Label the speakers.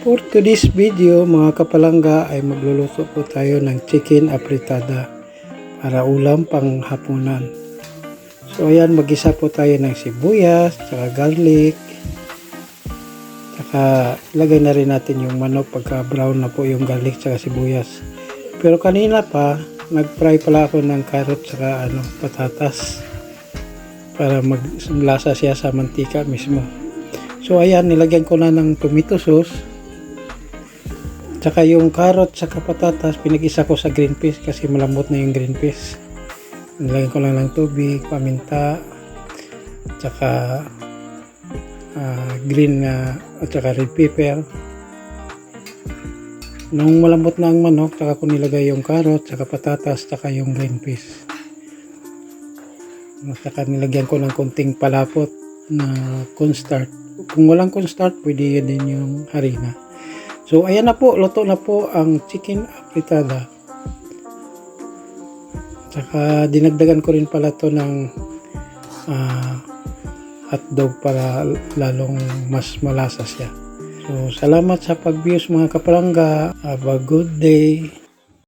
Speaker 1: For today's video mga kapalangga ay magluluto po tayo ng chicken apritada para ulam pang hapunan. So ayan, mag-isa po tayo ng sibuyas, tsaka garlic, tsaka ilagay na rin natin yung manok pagka brown na po yung garlic tsaka sibuyas. Pero kanina pa nag-fry pala ako ng carrot tsaka patatas para maglasa siya sa mantika mismo. So ayan, nilagyan ko na ng tomato sauce. Tsaka yung carrot tsaka patatas, pinag-isa ko sa green peas kasi malambot na yung green peas. Nilagyan ko lang ng tubig, paminta, tsaka green at tsaka red pepper. Nung malambot na ang manok, tsaka ko nilagay yung carrot, tsaka patatas, tsaka yung green peas. Tsaka nilagyan ko ng konting palapot na cornstarch. Kung walang cornstarch, pwede yun din yung harina. So ayan na po, luto na po ang chicken apritada. Tsaka dinagdagan ko rin pala to ng hotdog para lalong mas malasa siya. So salamat sa pag-views mga kapalangga. Have a good day.